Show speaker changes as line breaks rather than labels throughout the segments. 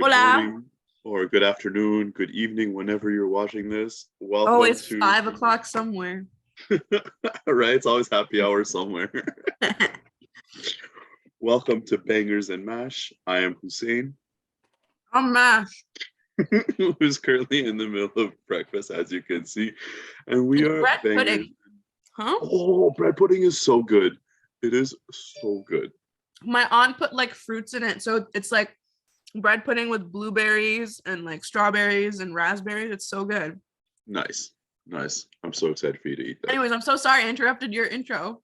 Good
Hola.
morning, or good afternoon, good evening, whenever you're watching this.
Oh,
Welcome
it's
to,
5 o'clock somewhere.
right? It's always happy hour somewhere. Welcome to Bangers and Mash. I am Hussein,
I'm mashed.
who's currently in the middle of breakfast, as you can see. And we
It's
are
bread
Bangers.
pudding. Huh?
Oh, bread pudding is so good. It is so good.
My aunt put like fruits in it. So it's like bread pudding with blueberries and like strawberries and raspberries. It's so good.
Nice. Nice. I'm so excited for you to eat that.
Anyways, I'm so sorry I interrupted your intro.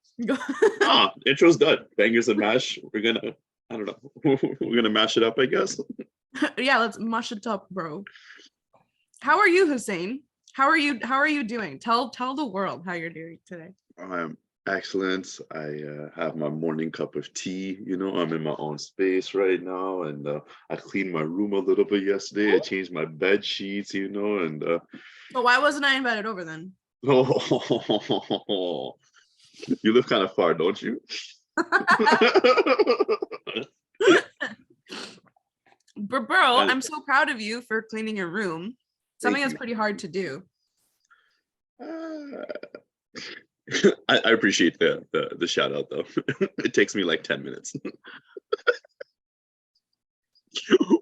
Intro's done. Bangers and Mash. I don't know. We're gonna mash it up, I guess.
Yeah, let's mush it up, bro. How are you, Hussein? How are you doing? Tell the world how you're doing today.
I'm excellent. I have my morning cup of tea. I'm in my own space right now, and I cleaned my room a little bit yesterday. I changed my bed sheets, and
But why wasn't I invited over then?
oh, you live kind of far, don't you?
Bro,
And,
I'm so proud of you for cleaning your room. Something that's pretty hard to do.
uh, I appreciate the shout out though. It takes me like 10 minutes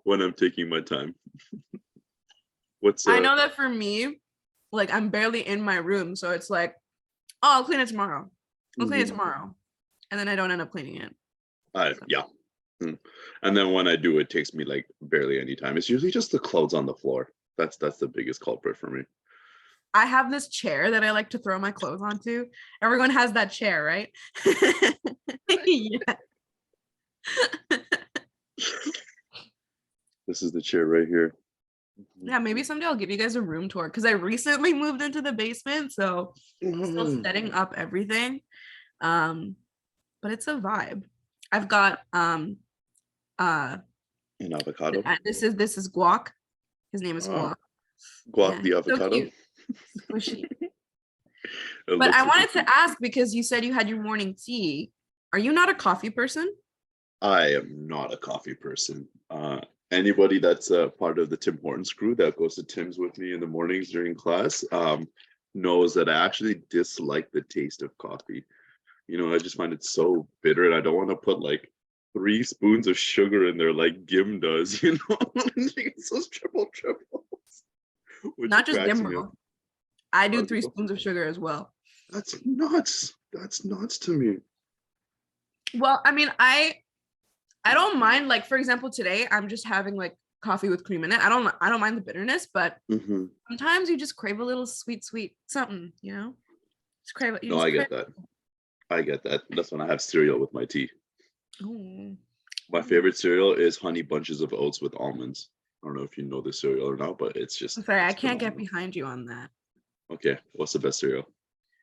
when I'm taking my time.
I know that for me, like I'm barely in my room, so it's like, oh, I'll clean it tomorrow. I'll clean it tomorrow, and then I don't end up cleaning it.
Yeah. And then when I do, it takes me like barely any time. It's usually just the clothes on the floor. That's the biggest culprit for me.
I have this chair that I like to throw my clothes onto. Everyone has that chair, right? Yeah.
This is the chair right here.
Yeah, maybe someday I'll give you guys a room tour because I recently moved into the basement, so still setting up everything. But it's a vibe. I've got
An avocado.
this is Guac. His name is Guac.
Guac the avocado.
So squishy. But I wanted to ask, because you said you had your morning tea. Are you not a coffee person?
I am not a coffee person. Anybody that's a part of the Tim Hortons crew that goes to Tim's with me in the mornings during class knows that I actually dislike the taste of coffee. I just find it so bitter, and I don't want to put like 3 spoons of sugar in there like Gim does. It's those triple triples.
Not just Gim, bro. I do 3 spoons of sugar as well.
That's nuts. That's nuts to me.
Well, I mean, I don't mind, like, for example, today I'm just having like coffee with cream in it. I don't mind the bitterness, but sometimes you just crave a little sweet something, just crave it.
No, I get that. I get that. That's when I have cereal with my tea.
Ooh.
My favorite cereal is Honey Bunches of Oats with almonds. I don't know if you know the cereal or not, but it's just.
I'm sorry, I can't get behind you on that.
Okay, what's the best cereal?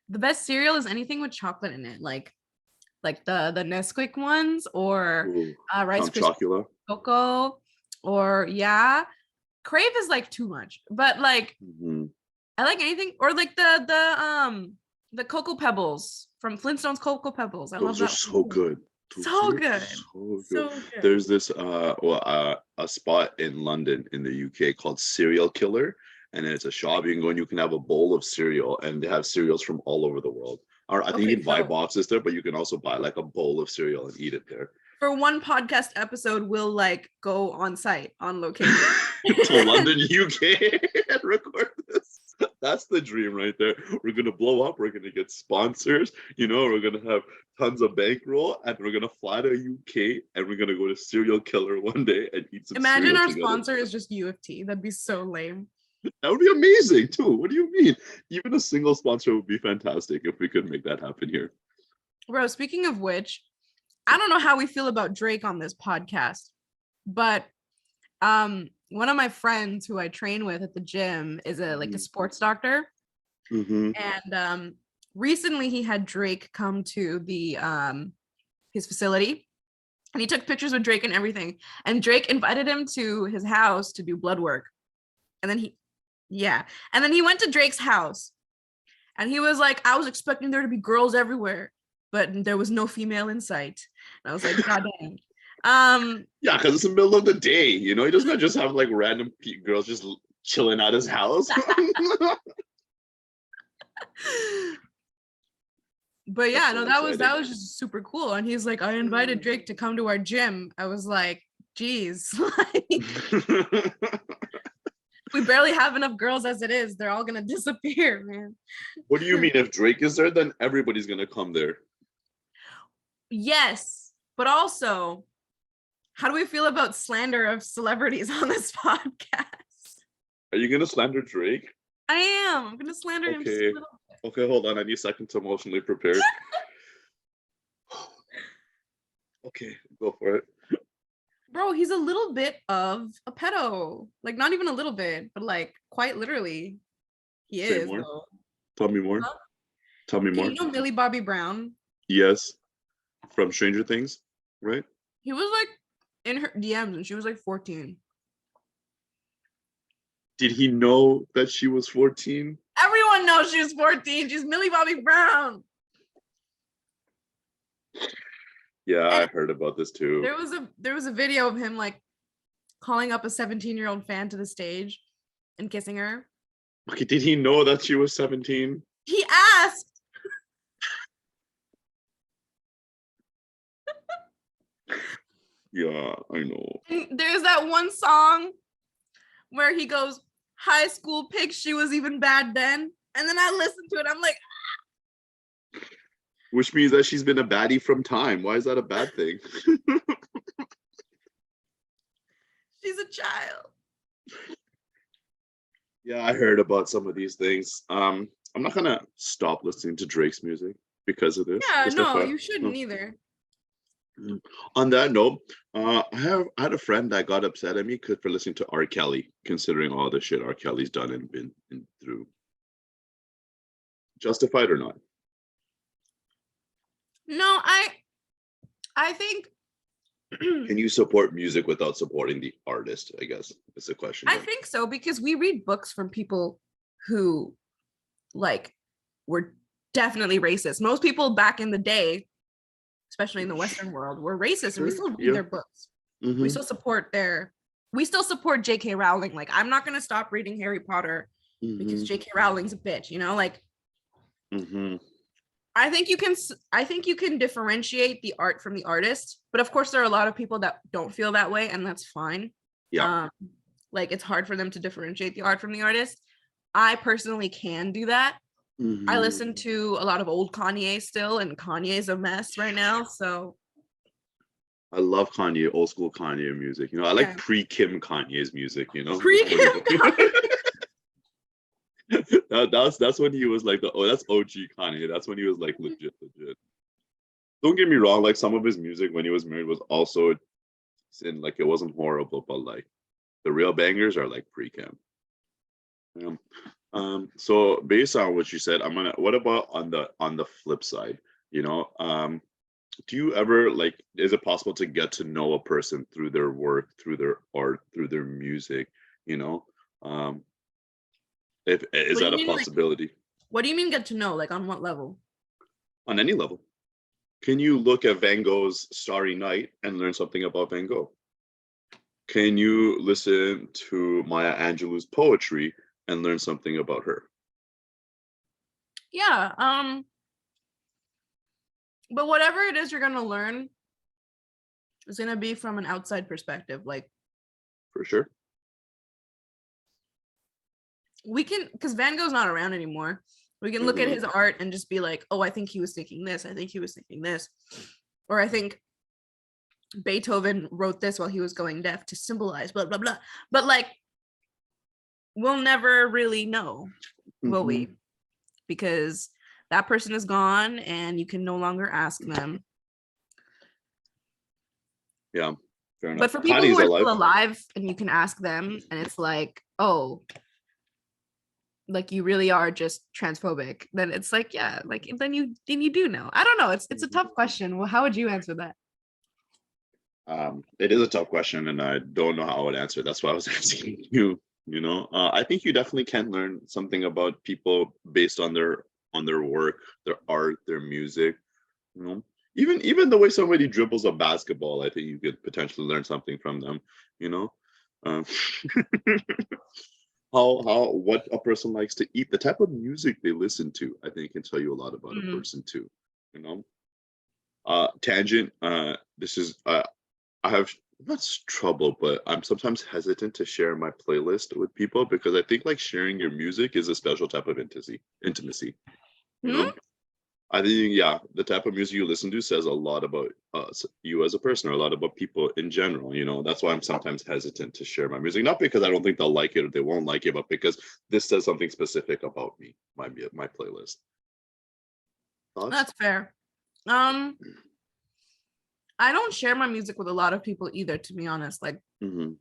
The best cereal is anything with chocolate in it, like the Nesquik ones, or Rice Krispies Cocoa, or Crave is like too much, but like I like anything, or like the Cocoa Pebbles from Flintstones. Cocoa Pebbles,
Those are so good.
So good.
There's this a spot in London in the UK called Cereal Killer, and it's a shop you can go and you can have a bowl of cereal, and they have cereals from all over the world. Or I think you can buy boxes there, but you can also buy like a bowl of cereal and eat it there.
For one podcast episode, we'll like go on site, on location
to London, UK, and record this. That's the dream right there. We're gonna blow up. We're gonna get sponsors. We're gonna have tons of bankroll, and we're gonna fly to UK, and we're gonna go to Cereal Killer one day and eat some.
Imagine our sponsor is just U of T. That'd be so lame.
That would be amazing too. What do you mean? Even a single sponsor would be fantastic if we could make that happen here.
Bro, speaking of which, I don't know how we feel about Drake on this podcast, but one of my friends who I train with at the gym is a sports doctor. And recently he had Drake come to the his facility, and he took pictures with Drake and everything. And Drake invited him to his house to do blood work. And then he went to Drake's house, and he was like, I was expecting there to be girls everywhere, but there was no female in sight. And I was like, God dang.
Yeah, because it's the middle of the day. You know, he doesn't just have like random girls just chilling at his house.
But yeah,
That's
no,
so
that
exciting.
was just super cool. And he's like, I invited Drake to come to our gym. I was like, geez, like we barely have enough girls as it is. They're all gonna disappear, man.
What do you mean? If Drake is there, then everybody's gonna come there.
Yes, but also, how do we feel about slander of celebrities on this podcast?
Are you gonna slander Drake?
I am. I'm gonna slander him just a
Okay.
little.
Okay, hold on. I need a second to emotionally prepare. Okay, go for it.
Bro, he's a little bit of a pedo. Like, not even a little bit, but like quite literally, he
Say
is
more.
though.
Tell me more.
Huh?
Tell me
Okay,
more.
you know Millie Bobby Brown?
Yes, from Stranger Things, right?
He was like in her DMs and she was like 14.
Did he know that she was 14?
Everyone knows she was 14. She's Millie Bobby Brown.
Yeah, I
And
heard about this too.
there was a video of him like calling up a 17-year-old fan to the stage and kissing her.
Okay, did he know that she was 17?
He asked.
Yeah, I know.
And there's that one song where he goes, high school pics, she was even bad then. And then I listened to it. I'm like,
Which means that she's been a baddie from time. Why is that a bad thing?
she's a child.
Yeah, I heard about some of these things. I'm not gonna stop listening to Drake's music because of this.
Yeah,
Just
no,
FYI.
you shouldn't either.
On that note, I had a friend that got upset at me for listening to R. Kelly, considering all the shit R. Kelly's done and been through. Justified or not?
No, I think
Can you support music without supporting the artist? I guess is the question.
I think so because we read books from people who like were definitely racist. Most people back in the day, especially in the Western world, were racist and we still read their books. We still support J.K. Rowling. Like, I'm not gonna stop reading Harry Potter because J.K. Rowling's a bitch, you know? Like I think you can differentiate the art from the artist, but of course there are a lot of people that don't feel that way, and that's fine.
Yeah.
Like it's hard for them to differentiate the art from the artist. I personally can do that. I listen to a lot of old Kanye still, and Kanye's a mess right now. So
I love Kanye, old school Kanye music. You know, I like pre-Kim Kanye's music. You know, that's when he was like that's OG Kanye. That's when he was like legit. Don't get me wrong, like some of his music when he was married was also sin, like it wasn't horrible, but like the real bangers are like pre-Kim. So based on what you said, what about on the flip side? You know, do you ever like, is it possible to get to know a person through their work, through their art, through their music? You know, if is that a possibility?
Like, what do you mean get to know? Like on what level?
On any level. Can you look at Van Gogh's Starry Night and learn something about Van Gogh? Can you listen to Maya Angelou's poetry and learn something about her?
Yeah. But whatever it is you're gonna learn is gonna be from an outside perspective. Like,
for sure.
We can, because Van Gogh's not around anymore. We can look at his art and just be like, oh, I think he was thinking this. I think he was thinking this. Or I think Beethoven wrote this while he was going deaf to symbolize blah, blah, blah. But like, we'll never really know, will we? Because that person is gone and you can no longer ask them.
Yeah, fair enough.
But for people who are still alive and you can ask them and it's like, oh, like you really are just transphobic, then it's like, yeah, like then you do know. I don't know. It's a tough question. Well, how would you answer that?
It is a tough question and I don't know how I would answer it. That's why I was asking you. You know, I think you definitely can learn something about people based on their work, their art, their music. You know, Even the way somebody dribbles a basketball, I think you could potentially learn something from them, you know. Um, how what a person likes to eat, the type of music they listen to, I think can tell you a lot about a
Mhm.
person too, you know. Tangent, this is I have not trouble, but I'm sometimes hesitant to share my playlist with people because I think like sharing your music is a special type of intimacy, you
Hmm?
know. I think, yeah, the type of music you listen to says a lot about you as a person, or a lot about people in general. You know, that's why I'm sometimes hesitant to share my music. Not because I don't think they'll like it or they won't like it, but because this says something specific about me, my playlist. Thoughts?
That's fair. Um, I don't share my music with a lot of people either, to be honest. Like
Hmm.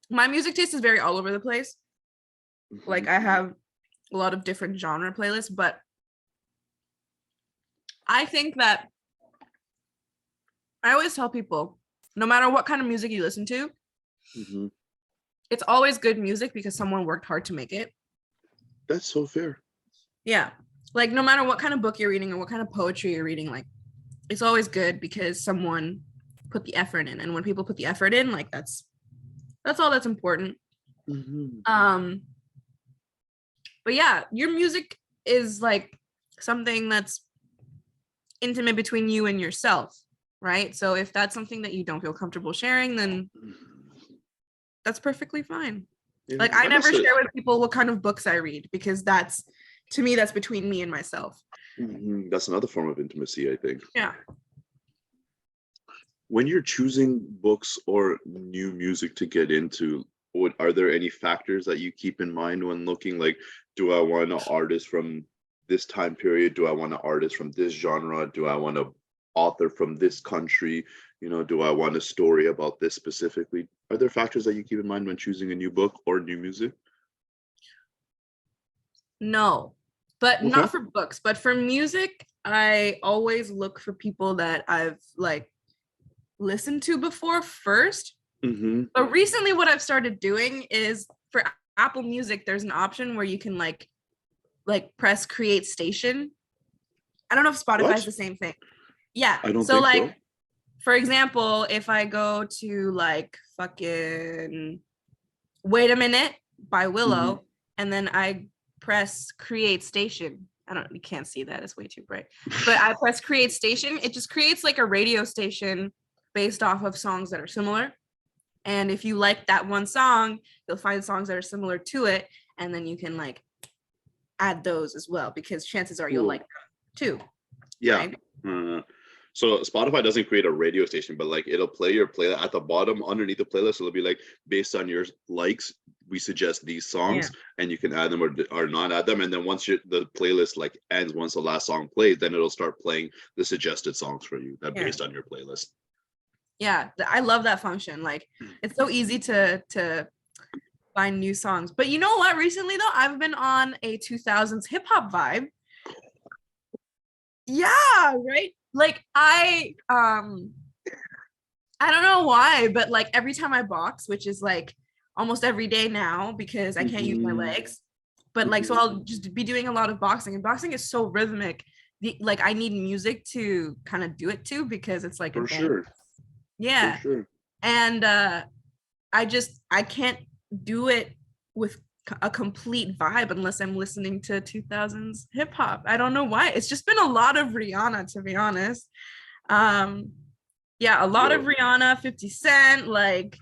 my music taste is very all over the place. Like I have a lot of different genre playlists, but I think that I always tell people, no matter what kind of music you listen to,
Hmm.
it's always good music because someone worked hard to make it.
That's so fair.
Yeah. Like no matter what kind of book you're reading or what kind of poetry you're reading, like it's always good because someone put the effort in. And when people put the effort in, like that's all that's important.
Hmm.
Um, but yeah, your music is like something that's intimate between you and yourself, right? So if that's something that you don't feel comfortable sharing, then that's perfectly fine.
Yeah,
Like I
not
never
necessarily.
share with people what kind of books I read because that's to me that's between me and myself.
That's another form of intimacy, I think.
Yeah.
When you're choosing books or new music to get into, what are there any factors that you keep in mind when looking? Like, do I want an artist from this time period? Do I want an artist from this genre? Do I want an author from this country? You know, do I want a story about this specifically? Are there factors that you keep in mind when choosing a new book or new music?
No. But
Okay.
not for books, but for music, I always look for people that I've like listened to before first.
Mm-hmm.
But recently what I've started doing is for Apple Music, there's an option where you can press create station. I don't know if Spotify is
What?
the same thing. Yeah.
I don't
So
think
like
so.
for example, if I go to like fucking Wait a Minute by
Mm-hmm.
Willow and then I press create station. I don't you can't see that, it's way too bright. But I press create station, it just creates like a radio station based off of songs that are similar. And if you like that one song, you'll find songs that are similar to it and then you can like add those as well because chances are you'll like
Cool.
them too,
Yeah.
right?
Uh, so Spotify doesn't create a radio station, but like it'll play your play at the bottom underneath the playlist. It'll be like based on your likes, we suggest these
Yeah.
songs, and you can add them or not add them. And then once the playlist like ends, once the last song plays, then it'll start playing the suggested songs for you that
Yeah.
based on your playlist.
Yeah, I love that function. Like it's so easy to find new songs. But you know what? Recently though, I've been on a 2000s hip hop vibe. Yeah, right? Like I don't know why, but like every time I box, which is like almost every day now because I can't use my
Hmm.
legs, but like so
Hmm.
I'll just be doing a lot of boxing and boxing is so rhythmic. Like I need music to kind of do it to because it's like a
For
dance.
sure. For
Yeah.
sure.
And I can't do it with a complete vibe unless I'm listening to 2000s hip hop. I don't know why. It's just been a lot of Rihanna, to be honest. Um, yeah, a lot of
Yo,
Rihanna, 50 Cent, like,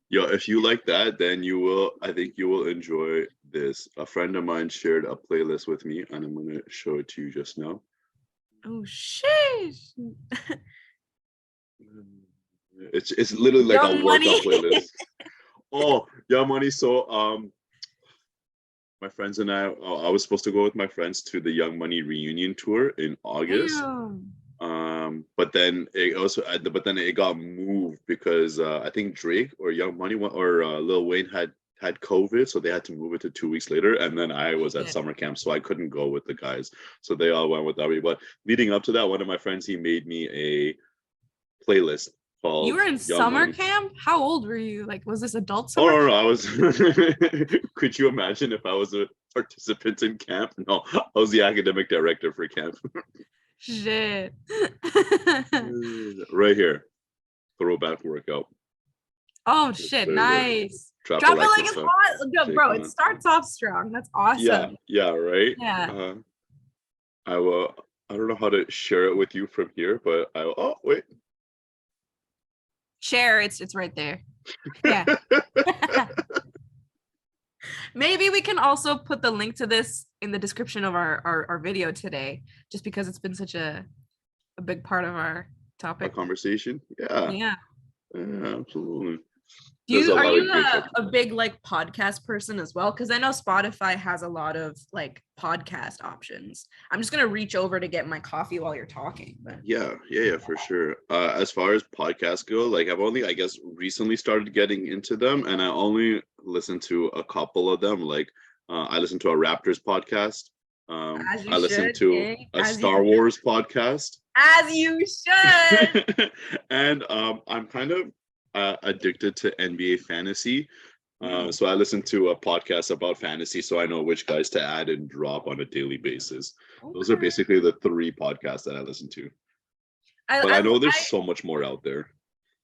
yo, if you like that, then you will. I think you will enjoy this. A friend of mine shared a playlist with me, and I'm gonna show it to you just now.
oh shit.
It's literally like a
Young
workout
Money.
playlist. Oh, yeah, money. So my friends and I was supposed to go with my friends to the Young Money reunion tour in August.
Damn.
But then it got moved because I think Drake or Young Money or Lil Wayne had COVID, so they had to move it to 2 weeks later. And then I was at
Shit.
summer camp, so I couldn't go with the guys. So they all went without me. But leading up to that, one of my friends he made me a playlist
You
called
were in
Young
summer
Money.
camp? How old were you? Like, was this adult
Oh
summer
no, no,
camp?
I was. Could you imagine if I was a participant in camp? No, I was the academic director for camp.
Shit.
Right here. Throwback workout.
Oh
Yes,
shit,
sir.
nice.
Drop it
Drop it
like
like
it's
it's
hot.
hot. No,
Shake
bro,
on
it
it.
starts off strong. That's
Yeah,
awesome.
yeah, right.
Yeah.
I will. I don't know how to share it with you from here, but I. Oh wait.
Share, it's right there. Yeah. Maybe we can also put the link to this in the description of our video today, just because it's been such a big part of our
A
topic.
conversation. Yeah,
Yeah.
yeah, absolutely.
Do
There's
you
a
are
lot
you
of good stuff.
a big like podcast person as well? Because I know Spotify has a lot of like podcast options. I'm just gonna reach over to get my coffee while you're talking. But
Yeah, for sure. As far as podcasts go, like I've only, I guess, recently started getting into them, and I only listen to a couple of them. Like, I listen to a Raptors podcast.
as you
I listen
should,
to
King.
a Star Wars podcast,
As you should.
and I'm kind of addicted to NBA fantasy.
Mm.
So I listen to a podcast about fantasy, so I know which guys to add and drop on a daily basis. Those are
Okay.
basically the three podcasts that I listen to.
I,
But I
I
know there's so much more out there.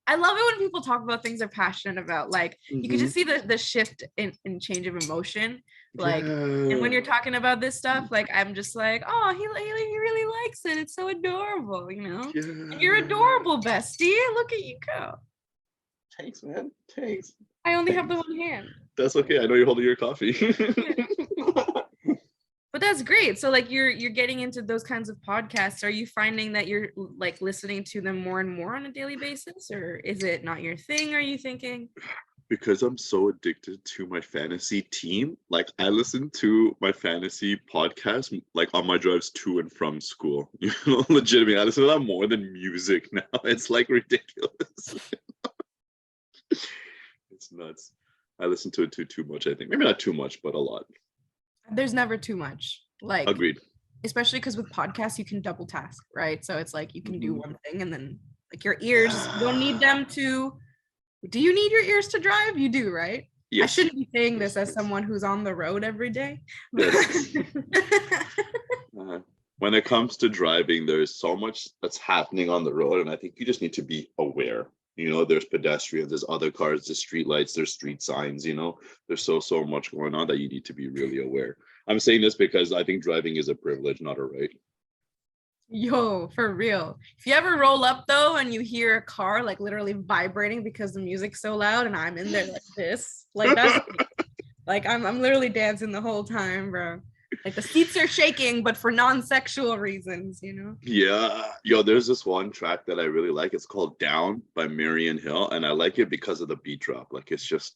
I love it when people talk about things they're passionate about. Like you can just see the shift in change of emotion. Like, and when you're talking about this stuff, like I'm just like, oh, he really likes it. It's so adorable, you know.
Yeah.
And you're adorable, bestie. Look at you go.
Thanks, man. Thanks.
I only have the one hand.
That's okay. I know you're holding your coffee.
But that's great. So like you're getting into those kinds of podcasts. Are you finding that you're like listening to them more and more on a daily basis, or is it not your thing? Are you thinking?
Because I'm so addicted to my fantasy team, like I listen to my fantasy podcast like on my drives to and from school. You know, legitimately, I listen to that more than music now. It's like ridiculous. It's nuts. I listen to it too much, I think. Maybe not too much, but a lot.
There's never too much. Like
Agreed.
especially because with podcasts you can double task, right? So it's like you can do one thing and then like your ears, you don't need them to. Do you need your ears to drive? You do, right?
Yes.
I shouldn't be saying this as someone who's on the road every day.
Yes. When it comes to driving, there's so much that's happening on the road, and I think you just need to be aware. You know, there's pedestrians, there's other cars, there's street lights, there's street signs. You know, there's so much going on that you need to be really aware. I'm saying this because I think driving is a privilege, not a right.
Yo, for real. If you ever roll up though and you hear a car like literally vibrating because the music's so loud and I'm in there like this, like that's like I'm literally dancing the whole time, bro. Like the seats are shaking, but for non-sexual reasons, you know?
Yeah. Yo, there's this one track that I really like. It's called Down by Marion Hill. And I like it because of the beat drop. Like it's just,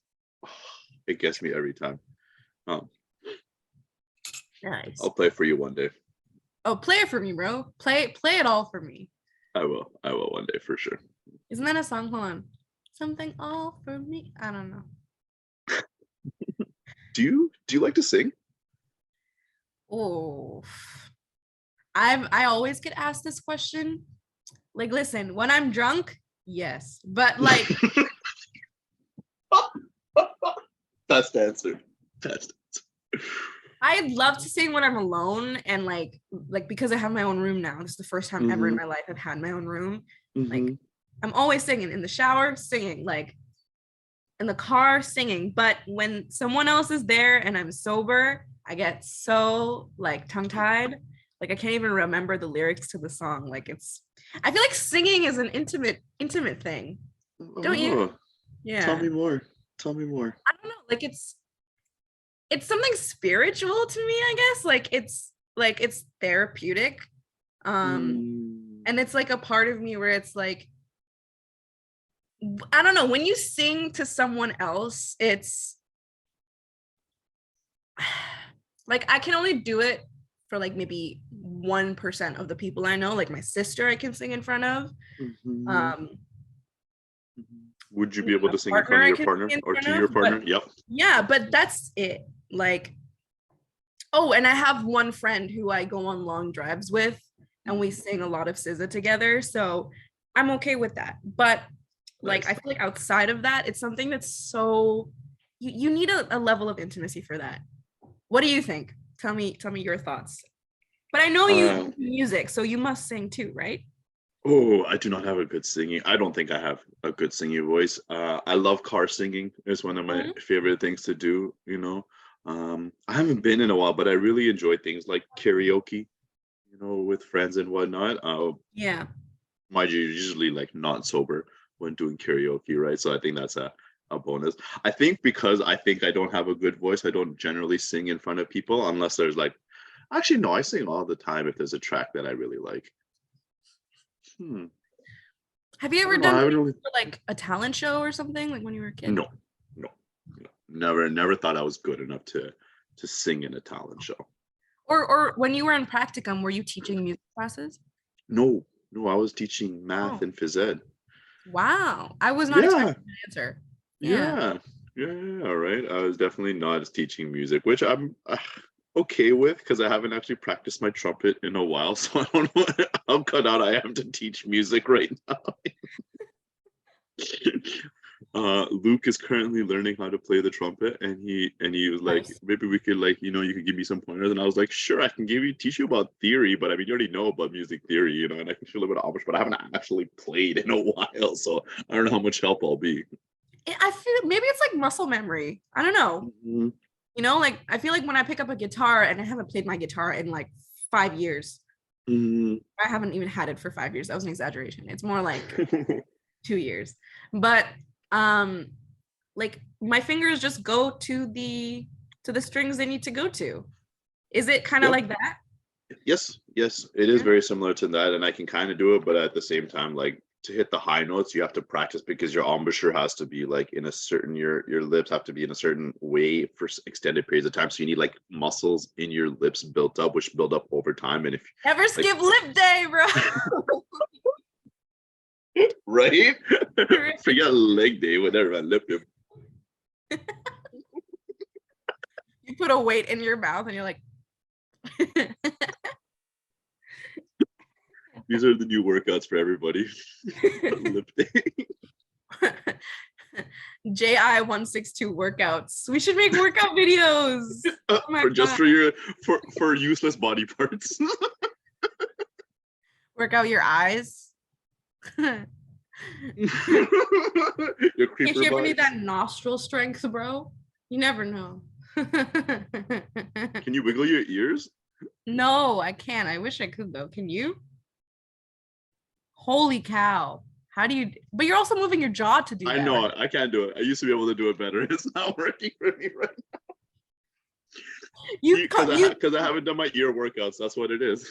it gets me every time.
Nice.
I'll play for you one day.
Oh, play it for me, bro. Play it all for me.
I will one day for sure.
Isn't that a song? Hold on. Something all for me. I don't know.
Do you like to sing?
Oh, I always get asked this question. Like, listen, when I'm drunk, yes, but like,
Best answer. Best answer.
I'd love to sing when I'm alone and like because I have my own room now. This is the first time ever in my life I've had my own room. Like, I'm always singing in the shower, singing, like in the car, singing. But when someone else is there and I'm sober, I get so like tongue-tied. Like I can't even remember the lyrics to the song. Like I feel like singing is an intimate thing. Don't you? Yeah.
Tell me more.
I don't know. Like it's something spiritual to me, I guess. Like it's therapeutic. And it's like a part of me where it's like, I don't know, when you sing to someone else, it's like I can only do it for like maybe 1% of the people I know. Like my sister I can sing in front of.
Would you be able to sing in front of your partner or to your partner? Yep.
Yeah, but that's it. Like, oh, and I have one friend who I go on long drives with and we sing a lot of SZA together. So I'm okay with that. But like, I feel like outside of that, it's something that's so, you need a level of intimacy for that. What do you think? Tell me your thoughts. But I know you
Uh,
do music, so you must sing too, right?
oh, I do not have a good singing. I don't think I have a good singing voice. I love car singing. It's one of my
Mhm.
favorite things to do, I haven't been in a while, but I really enjoy things like karaoke, with friends and whatnot.
Yeah.
Mind you, usually like not sober when doing karaoke, right? So I think that's a bonus. I think because I think I don't have a good voice, I don't generally sing in front of people unless there's like, actually, no, I sing all the time if there's a track that I really like. Hmm.
Have you
I
ever
don't know.
done
I haven't
anything
really.
for like a talent show or something like when you were a kid?
No, no, no. Never thought I was good enough to sing in a talent show.
Or when you were in practicum, were you teaching music classes?
No, no. I was teaching math
Oh,
and phys ed.
wow. I was not
Yeah,
expecting that answer. Yeah.
yeah, yeah. All right. I was definitely not teaching music, which I'm okay with because I haven't actually practiced my trumpet in a while, so I don't know how cut out I am to teach music right now. Luke is currently learning how to play the trumpet, and he was like,
Nice.
maybe we could like, you could give me some pointers, and I was like, sure, I can teach you about theory, but I mean, you already know about music theory, and I can show a little bit of Amish, but I haven't actually played in a while, so I don't know how much help I'll be.
I feel maybe it's like muscle memory. I don't know.
Mhm.
Like I feel like when I pick up a guitar and I haven't played my guitar in like 5 years.
Mhm.
I haven't even had it for 5 years. That was an exaggeration. It's more like 2 years. But um like my fingers just go to the strings they need to go to. Is it kind of
Yep.
like that?
Yes, yes, it is
Yeah.
very similar to that, and I can kind of do it, but at the same time, like to hit the high notes, you have to practice because your embouchure has to be like in a certain your lips have to be in a certain way for extended periods of time. So you need like muscles in your lips built up, which build up over time. And if
Never
like
skip lip day, bro.
right, forget leg day, whatever, man, lip him.
You put a weight in your mouth and you're like
These are the new workouts for everybody. Lip day.
JI162 workouts. We should make workout videos. Oh my
For just
god.
for your for useless body parts.
Work out your eyes. In
Your
case
creeper
you ever need
vibes.
that nostril strength, bro. You never know.
Can you wiggle your ears?
No, I can't. I wish I could though. Can you? Holy cow. How do you but you're also moving your jaw to do
I
that,
know
right?
it. I can't do it. I used to be able to do it better. It's not working for me right now.
You
Because
cut you
because I haven't done my ear workouts. That's what it is.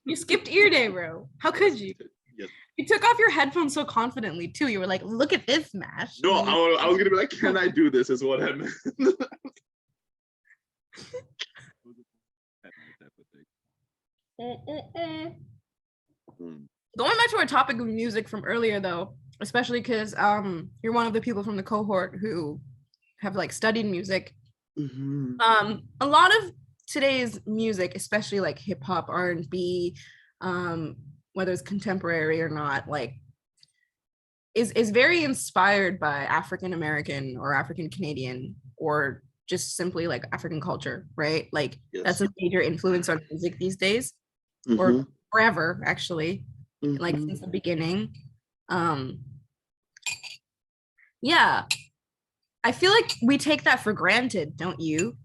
you skipped ear day, bro. How
Yes,
could you?
yes.
You took off your headphones so confidently too. You were like, look at this mash.
No,
And then
I was gonna be like, can I do this? Is what I meant.
you
Hmm.
going back to our topic of music from earlier though, especially because you're one of the people from the cohort who have like studied music.
Mhm.
A lot of today's music, especially like hip hop, R&B, um, whether it's contemporary or not, like is very inspired by African American or African Canadian or just simply like African culture, right? Like that's
Yes.
a major influence on music these days, or
Hmm.
forever actually, like
Hmm.
since the beginning. Um, yeah, I feel like we take that for granted, don't you?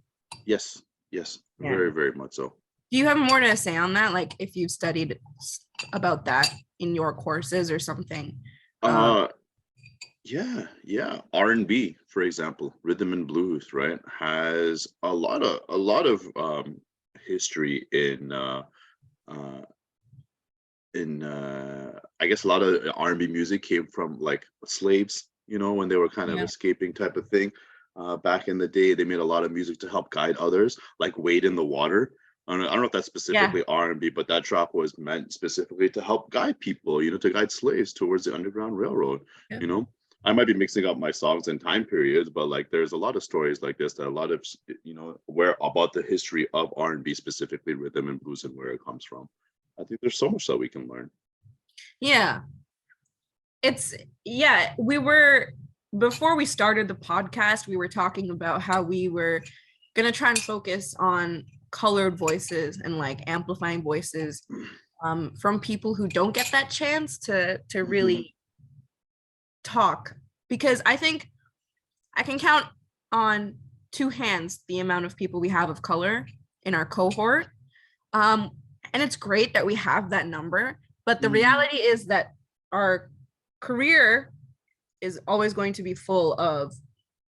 Yes. Yes.
Yeah.
Very, very much so.
Do you have more to say on that? Like if you've studied about that in your courses or something? Um,
Uh yeah, yeah. R&B, for example, rhythm and blues, right, has a lot of history uh in I guess a lot of R&B music came from like slaves, when they were kind of
yeah,
escaping type of thing. Back in the day, they made a lot of music to help guide others, like Wade in the Water. I don't know if that's
yeah,
specifically R&B, but that drop was meant specifically to help guide people, to guide slaves towards the Underground Railroad.
yeah.
You know, I might be mixing up my songs and time periods, but like there's a lot of stories like this that a lot of where about the history of R&B, specifically rhythm and blues, and where it comes from. I think there's so much that we can learn.
Yeah. It's yeah, we were before we started the podcast, we were talking about how we were gonna try and focus on colored voices and like amplifying voices from people who don't get that chance to really talk, because I think I can count on two hands the amount of people we have of color in our cohort. And it's great that we have that number, but the reality is that our career is always going to be full of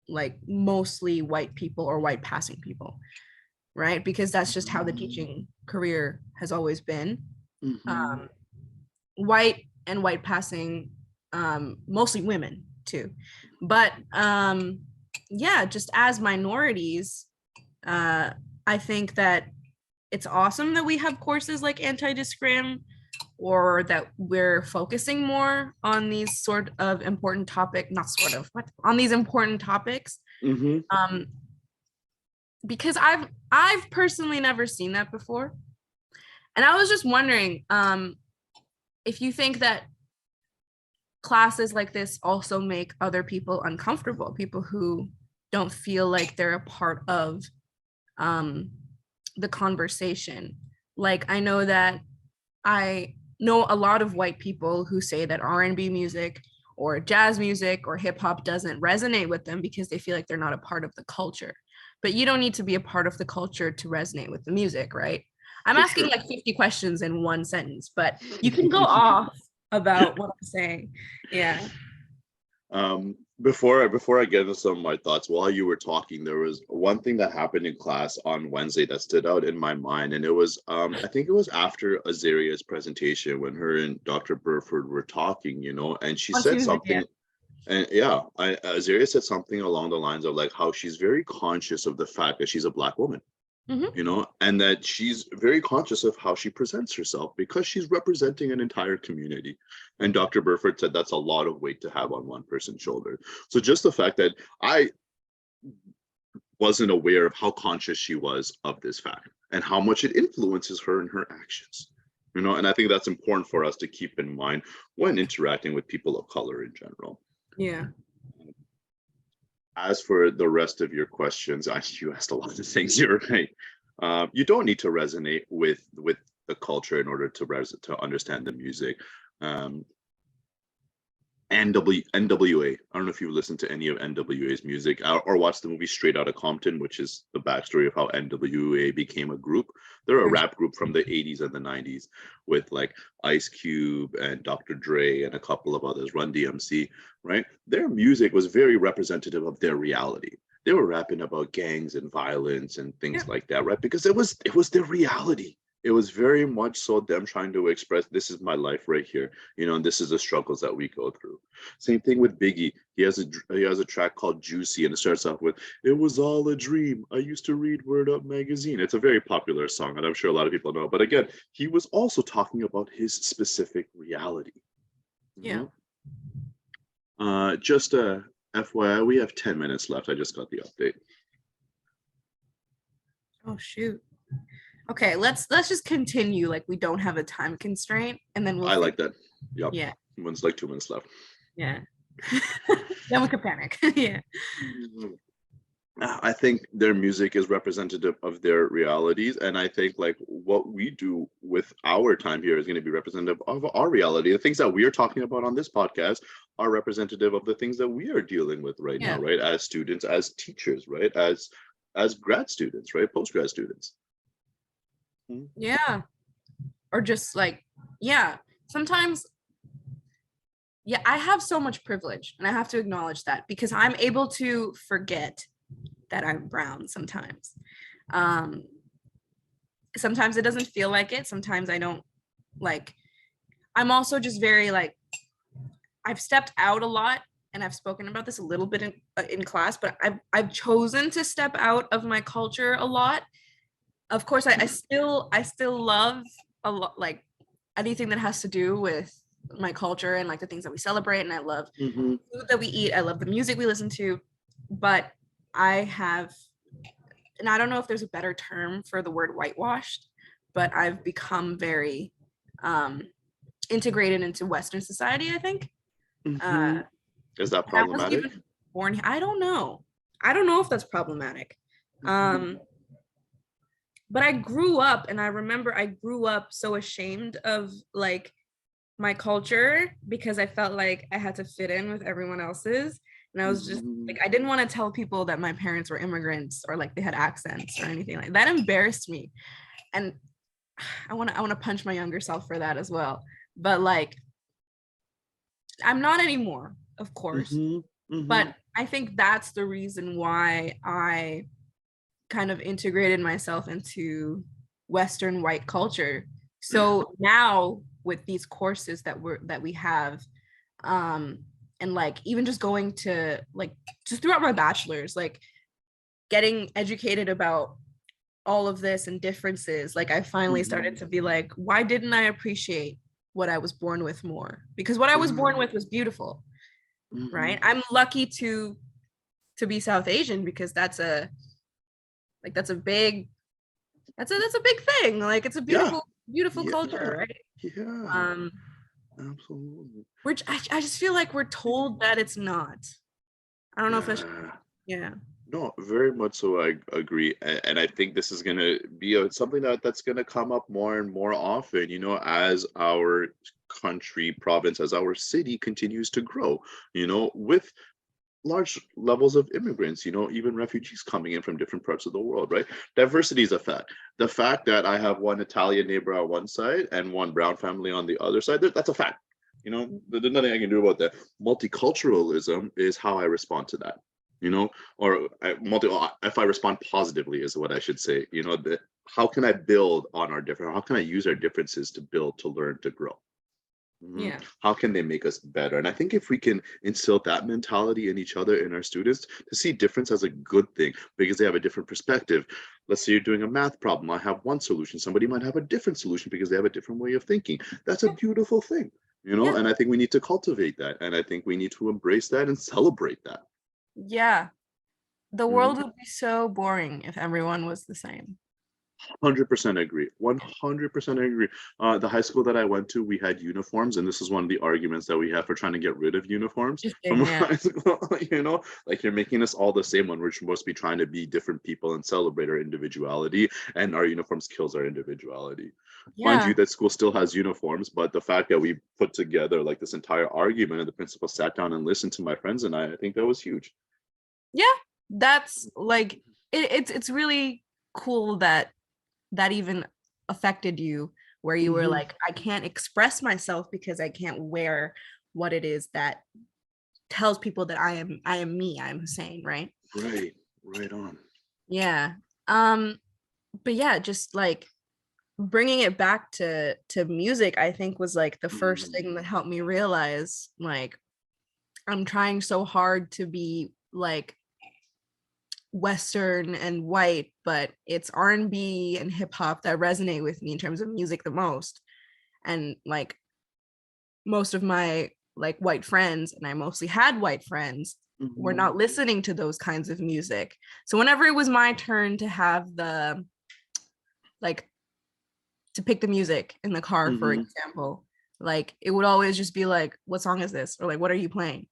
like mostly white people or white passing people, right? Because that's just how the teaching career has always been. White and white passing, mostly women too. But yeah, just as minorities, I think that it's awesome that we have courses like anti-discrim, or that we're focusing more on these sort of important topic, not sort of, what, on these important topics. Because I've personally never seen that before. And I was just wondering if you think that classes like this also make other people uncomfortable, people who don't feel like they're a part of the conversation. Like, I know that I know a lot of white people who say that R&B music or jazz music or hip hop doesn't resonate with them because they feel like they're not a part of the culture. But you don't need to be a part of the culture to resonate with the music, right? I'm asking like 50 questions in one sentence, but you can go off about what I'm saying. Yeah.
Before I get into some of my thoughts, while you were talking, there was one thing that happened in class on Wednesday that stood out in my mind, and it was I think it was after Azaria's presentation when her and Dr. Burford were talking, and she said something. And yeah, Azaria said something along the lines of like how she's very conscious of the fact that she's a Black woman, and that she's very conscious of how she presents herself because she's representing an entire community. And Dr. Burford said that's a lot of weight to have on one person's shoulder. So just the fact that I wasn't aware of how conscious she was of this fact and how much it influences her in her actions. And I think that's important for us to keep in mind when interacting with people of color in general.
Yeah.
As for the rest of your questions, you asked a lot of things. You're right. You don't need to resonate with the culture in order to understand the music. NWA. I don't know if you've listened to any of NWA's music or watched the movie Straight Outta Compton, which is the backstory of how NWA became a group. They're a rap group from the 80s and the 90s with like Ice Cube and Dr. Dre and a couple of others, Run DMC, right? Their music was very representative of their reality. They were rapping about gangs and violence and things like that, right? Because it was their reality. It was very much so them trying to express, this is my life right here, and this is the struggles that we go through. Same thing with Biggie. He has a track called Juicy, and it starts off with, "It was all a dream. I used to read Word Up magazine." It's a very popular song, and I'm sure a lot of people know. But again, he was also talking about his specific reality.
Yeah.
Just a FYI, we have 10 minutes left. I just got the update.
Oh shoot. Okay, let's just continue like we don't have a time constraint, and then
I like that. Yep.
Yeah.
It's like 2 minutes left.
Yeah. Then we could panic. Yeah.
I think their music is representative of their realities, and I think like what we do with our time here is going to be representative of our reality. The things that we are talking about on this podcast are representative of the things that we are dealing with right now, right? As students, as teachers, right? As grad students, right? Post-grad students.
Yeah. Or just like, yeah, sometimes, yeah, I have so much privilege, and I have to acknowledge that, because I'm able to forget that I'm brown sometimes. Sometimes it doesn't feel like it. Sometimes I don't, like, I'm also just very like, I've stepped out a lot, and I've spoken about this a little bit in class, but I've chosen to step out of my culture a lot. Of course, I still love a lot, like anything that has to do with my culture and like the things that we celebrate, and I love food that we eat. I love the music we listen to, but I have, and I don't know if there's a better term for the word whitewashed, but I've become very integrated into Western society, I think.
Is that problematic?
I wasn't even born. I don't know if that's problematic. but I grew up, and I remember I grew up so ashamed of like my culture because I felt like I had to fit in with everyone else's. And I was just like,
Mhm.
I didn't want to tell people that my parents were immigrants or like they had accents or anything like that. Embarrassed me. And I want to punch my younger self for that as well. But like, I'm not anymore, of course.
Mhm. Mhm.
But I think that's the reason why I kind of integrated myself into Western white culture. So now with these courses that we have, um, and like even just going to like just throughout my bachelor's, like getting educated about all of this and differences, like I finally started
Mhm.
to be like, why didn't I appreciate what I was born with more? Because what I was born
Yeah.
with was beautiful, right?
Mhm.
I'm lucky to be South Asian because that's a big that's a big thing. Like it's a
Yeah.
beautiful
Yeah.
culture, right?
Yeah.
Um,
Absolutely.
which I just feel like we're told that it's not. I don't know if that's
Yeah.
yeah.
No, very much so. I agree, and I think this is going to be something that's going to come up more and more often. As our country, province, as our city continues to grow. With large levels of immigrants. Even refugees coming in from different parts of the world. Right? Diversity is a fact. The fact that I have one Italian neighbor on one side and one brown family on the other side, that's a fact. There's nothing I can do about that. Multiculturalism is how I respond to that. Or if I respond positively is what I should say. That how can I build on our different? How can I use our differences to build, to learn, to grow?
Yeah.
How can they make us better? And I think if we can instill that mentality in each other, in our students, to see difference as a good thing because they have a different perspective. Let's say you're doing a math problem. I have one solution. Somebody might have a different solution because they have a different way of thinking. That's a beautiful thing.
Yeah.
And I think we need to cultivate that. And I think we need to embrace that and celebrate that.
Yeah. The
Mhm.
world would be so boring if everyone was the same.
100% agree. 100% agree. The high school that I went to, we had uniforms, and this is one of the arguments that we had for trying to get rid of uniforms from
Interesting. Yeah.
high school. Like you're making us all the same when we're supposed to be trying to be different people and celebrate our individuality, and our uniforms kills our individuality. Mind you,
Yeah.
that school still has uniforms, but the fact that we put together like this entire argument and the principal sat down and listened to my friends and I think that was huge.
Yeah. That's like it's really cool that that even affected you where you were
Mhm.
like, I can't express myself because I can't wear what it is that tells people that I am me, I'm Hussein, right?
Right, right on.
Yeah. But yeah, just like bringing it back to music, I think was like the first
Mhm.
thing that helped me realize like I'm trying so hard to be like Western and white, but it's R&B and hip hop that resonate with me in terms of music the most. And like most of my like white friends, and I mostly had white friends, were
Mhm.
not listening to those kinds of music. So whenever it was my turn to have the like to pick the music in the car, for
Mhm.
example, like it would always just be like, what song is this? Or like, what are you playing?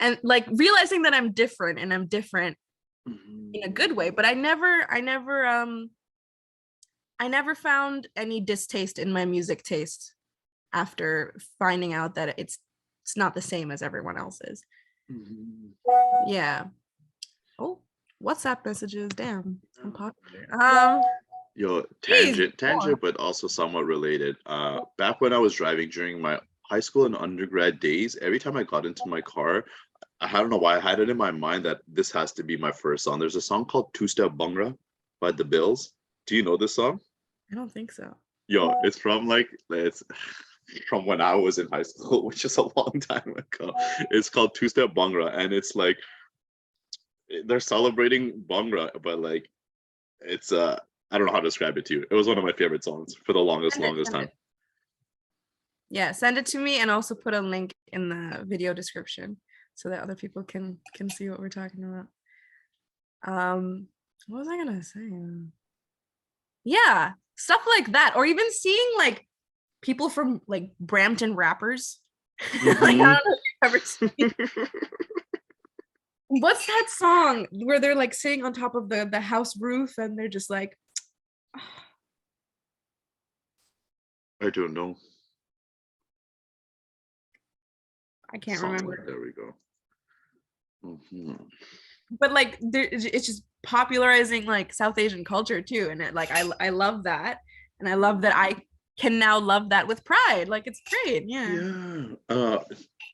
And like realizing that I'm different and I'm different in a
Mhm.
good way, but I never found any distaste in my music taste after finding out that it's not the same as everyone else's.
Mhm.
Yeah. Oh, WhatsApp messages. Damn, I'm
Yeah.
popular.
Yo,
Geez,
tangent, but also somewhat related. Back when I was driving during my high school and undergrad days, every time I got into my car, I don't know why I had it in my mind that this has to be my first song. There's a song called Two Step Bungra by The Bills. Do you know this song?
I don't think so.
Yo, it's from when I was in high school, which is a long time ago. It's called Two Step Bungra, and it's like they're celebrating Bungra, but like it's I don't know how to describe it to you. It was one of my favorite songs for the
Send it,
longest
send
time.
it. Yeah, send it to me and also put a link in the video description so that other people can see what we're talking about. What was I gonna say? Yeah, stuff like that, or even seeing like people from like Brampton rappers. Like I don't
Hmm.
know if you've ever seen. What's that song where they're like sitting on top of the house roof and they're just like
I don't know.
I can't
Solid.
remember.
There we go. Mhm.
But like it's just popularizing like South Asian culture too. And it, like I love that. And I love that I can now love that with pride. Like it's great. Yeah.
Yeah.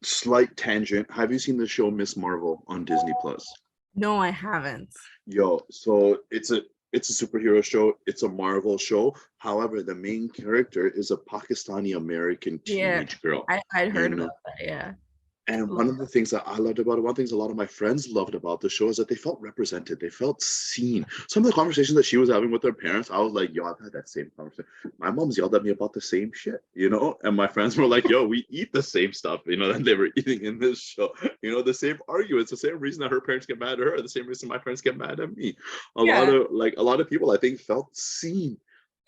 Slight tangent. Have you seen the show Miss Marvel on Disney Plus?
No, I haven't.
Yo, so it's a superhero show. It's a Marvel show. However, the main character is a Pakistani American
Yeah.
teenage girl.
I'd heard
You know,
about that. Yeah.
and one of the things that I loved about it, one of the things a lot of my friends loved about the show is that they felt represented. They felt seen. Some of the conversations that she was having with her parents, I was like, yo, I've had that same conversation. My mom's yelled at me about the same shit, you know? And my friends were like, yo, we eat the same stuff, you know, that they were eating in this show. You know, the same arguments, the same reason that her parents get mad at her, the same reason my parents get mad at me. A lot of people I think felt seen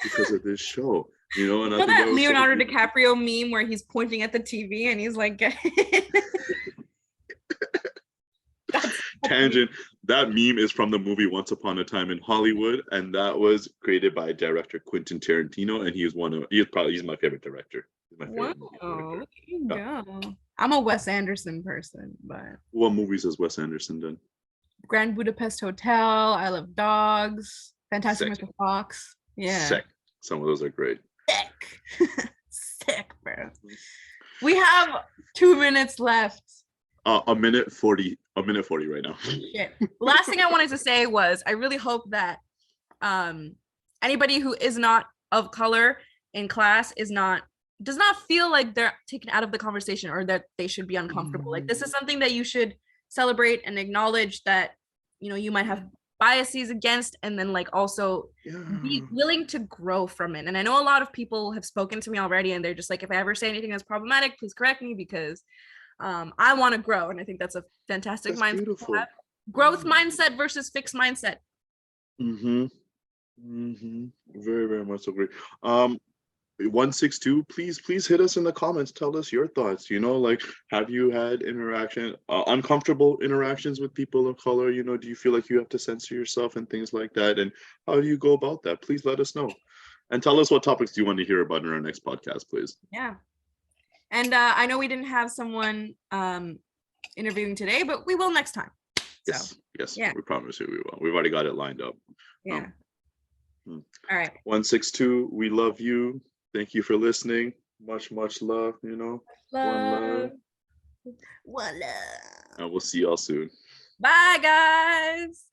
because of this show. You know, and I think that
that
was
Leonardo DiCaprio meme where he's pointing at the TV and he's like,
tangent. That meme is from the movie Once Upon a Time in Hollywood, and that was created by director Quentin Tarantino, and he's my favorite director. He's my favorite movie director.
Look at you go. I'm a Wes Anderson person, but
What movies has Wes Anderson done?
Grand Budapest Hotel, I Love Dogs, Fantastic
Sick.
Mr. Fox. Yeah.
Sick. Some of those are great.
Sick. Sick, bro. We have 2 minutes left.
A minute 40 right now.
Shit. Last thing I wanted to say was I really hope that anybody who is not of color in class does not feel like they're taken out of the conversation or that they should be uncomfortable. Like this is something that you should celebrate and acknowledge that you might have biases against, and then like also be willing to grow from it. And I know a lot of people have spoken to me already and they're just like, if I ever say anything that's problematic, please correct me, because I want to grow. And I think that's a fantastic mindset.
Beautiful.
Growth mindset versus fixed mindset.
Very, very much agree. 162, please hit us in the comments. Tell us your thoughts. Like, have you had uncomfortable interactions with people of color? Do you feel like you have to censor yourself and things like that? And how do you go about that? Please let us know. And tell us what topics do you want to hear about in our next podcast, please.
Yeah. And I know we didn't have someone interviewing today, but we will next time.
Yes, yeah. We promise you we will. We've already got it lined up.
Yeah. All right.
162, we love you. Thank you for listening. Much love,
Love.
One love. And we'll see y'all soon.
Bye, guys.